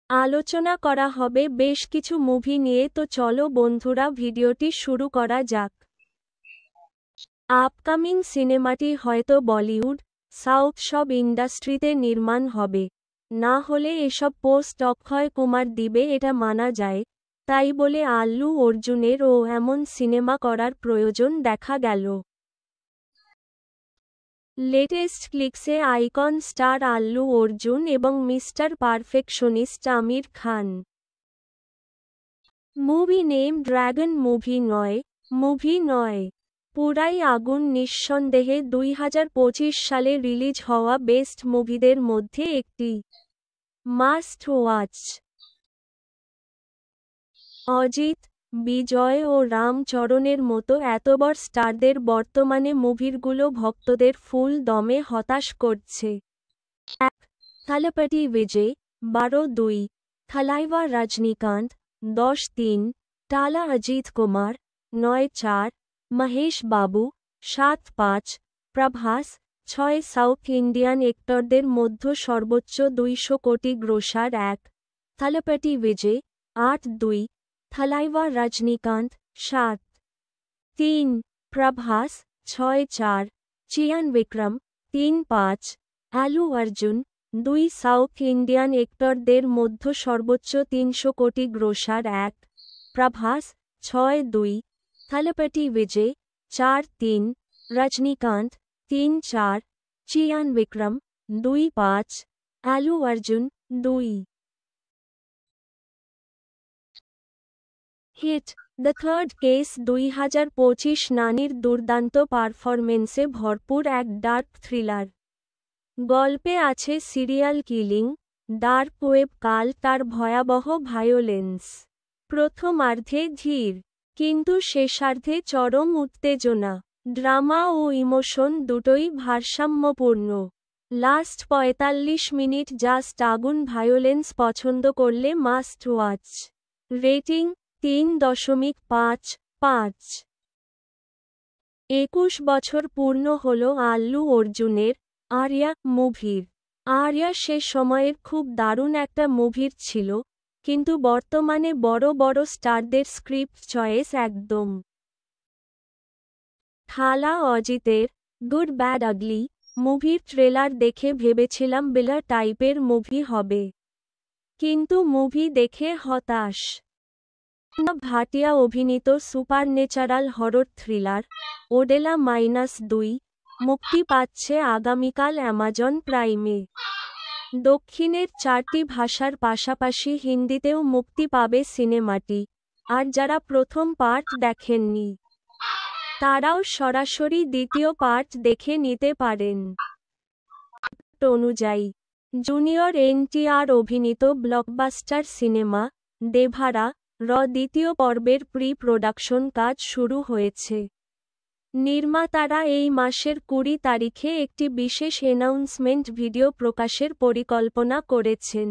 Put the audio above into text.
আলোচনা করা হবে বেশ কিছু মুভি নিয়ে, তো চলো বন্ধুরা ভিডিওটি শুরু করা যাক। আপকামিং সিনেমাটি হয়তো বলিউড, সাউথ সব ইন্ডাস্ট্রিতে নির্মাণ হবে। না হলে এসব পোস্ট অক্ষয় কুমার দিবে এটা মানা যায়, তাই বলে আল্লু অর্জুনেরও এমন সিনেমা করার প্রয়োজন দেখা গেল। লেটেস্ট ক্লিকসে আইকন স্টার আল্লু অর্জুন এবং mister perfectionist Aamir Khan. Movie name dragon movie নয়, পুরাই আগুন। নিঃসন্দেহে 2025 সালে রিলিজ হওয়া বেস্ট মুভিদের মধ্যে একটি। Must watch. অজিত, বিজয় ও রামচরণের মতো এত বড় স্টারদের বর্তমানে মুভিরগুলো ভক্তদের ফুল দমে হতাশ করছে। 1. থালাপতি বিজয় 12-2, থালাইভা রজনীকান্ত 10-3, টালা অজিত কুমার 9-4, মহেশ বাবু 7-5, প্রভাস 6। সাউথ ইন্ডিয়ান অ্যাক্টরদের মধ্যে সর্বোচ্চ 200 কোটি গ্রোসার 1. থালাপতি বিজয় 8-2, থালাইভা রজনীকান্ত 7-3, প্রভাস 6-4, চিয়ান বিক্রম 3-5, আলু অর্জুন 2। সাউথ ইন্ডিয়ান অ্যাক্টরদের মধ্যে সর্বোচ্চ 300 কোটি grosser 1. Prabhas 6-2, Thalapathy Vijay 4-3, Rajinikanth 3-4, Chiyaan Vikram 2-5, Allu Arjun 2। Hit the third case 2025 নানির দুর্দান্ত পারফরমেন্সে ভরপুর এক ডার্ক থ্রিলার। গল্পে আছে সিরিয়াল কিলিং, ডার্ক ওয়েব কাল, তার ভয়াবহ ভায়োলেন্স। প্রথমার্ধে ধীর, কিন্তু শেষার্ধে চরম উত্তেজনা, ড্রামা ও ইমোশন দুটোই ভারসাম্যপূর্ণ। লাস্ট 45 মিনিট জাস্ট আগুন। ভায়োলেন্স পছন্দ করলে মাস্ট ওয়াচ। রেটিং 3.55। 21 বছর পূর্ণ হল আল্লু অর্জুনের আর্য়া মুভির। আর্য়া সে সময়ের খুব দারুণ একটা মুভির ছিল, কিন্তু বর্তমানে বড় বড় স্টারদের স্ক্রিপ্ট চয়েস একদম। থালা অজিতের গুড ব্যাড আগলি মুভির ট্রেলার দেখে ভেবেছিলাম বিলার টাইপের মুভি হবে, কিন্তু মুভি দেখে হতাশ। ভাটিয়া অভিনীত সুপারন্যাচারাল হরর থ্রিলার ওডেলা -2 মুক্তি পাচ্ছে আগামীকাল অ্যামাজন প্রাইমে। দক্ষিণের 4টি ভাষার পাশাপাশি হিন্দিতেও মুক্তি পাবে সিনেমাটি। আর যারা প্রথম পার্ট দেখেননি, তারাও সরাসরি দ্বিতীয় পার্ট দেখে নিতে পারেন। অনুযায়ী জুনিয়র এনটিআর অভিনীত ব্লকবাস্টার সিনেমা দেভারা র দ্বিতীয় পর্বের প্রি প্রোডাকশন কাজ শুরু হয়েছে। নির্মাতারা এই মাসের 20 তারিখে একটি বিশেষ অ্যানাউন্সমেন্ট ভিডিও প্রকাশের পরিকল্পনা করেছেন।